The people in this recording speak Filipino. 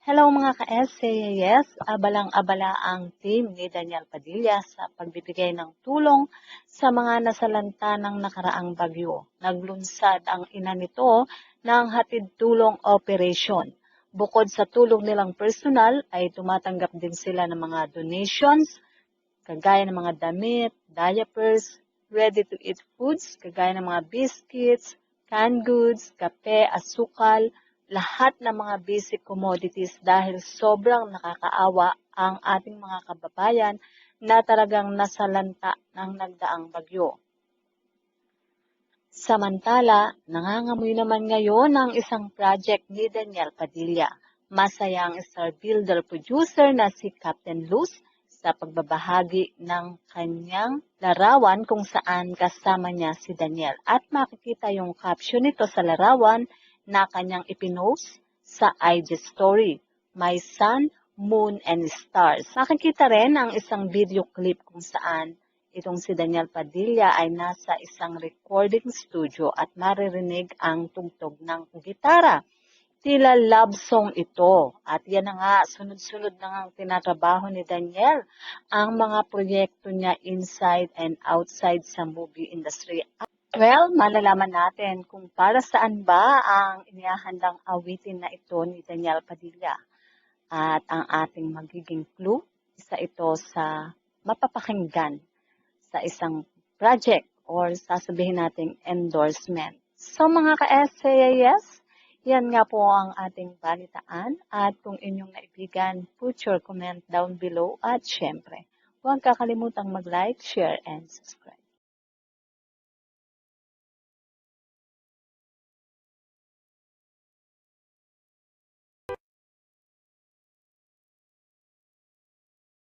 Hello mga ka-SCAS, abalang-abala ang team ni Daniel Padilla sa pagbibigay ng tulong sa mga nasalanta ng nakaraang bagyo. Naglunsad ang ina nito ng hatid tulong operation. Bukod sa tulong nilang personal ay tumatanggap din sila ng mga donations, kagaya ng mga damit, diapers, ready-to-eat foods, kagaya ng mga biscuits, canned goods, kape, asukal, lahat ng mga basic commodities dahil sobrang nakakaawa ang ating mga kababayan na talagang nasalanta ng nagdaang bagyo. Samantala, nangangamoy naman ngayon ang isang project ni Daniel Padilla. Masaya ang star builder-producer na si Captain Luz sa pagbabahagi ng kanyang larawan kung saan kasama niya si Daniel. At makikita yung caption nito sa larawan na kanyang ipinost sa IG story, My Sun, Moon, and Stars. Makikita rin ang isang video clip kung saan itong si Daniel Padilla ay nasa isang recording studio at maririnig ang tugtog ng gitara. Tila love song ito. At yan na nga, sunod-sunod na nga tinatrabaho ni Daniel ang mga proyekto niya inside and outside sa movie industry. Well, malalaman natin kung para saan ba ang inihahandang awitin na ito ni Daniel Padilla. At ang ating magiging clue, isa ito sa mapapakinggan sa isang project or sasabihin nating endorsement. So mga ka-SCAS, yan nga po ang ating balitaan at kung inyong naibigan, put your comment down below at syempre, huwag kakalimutang mag-like, share, and subscribe.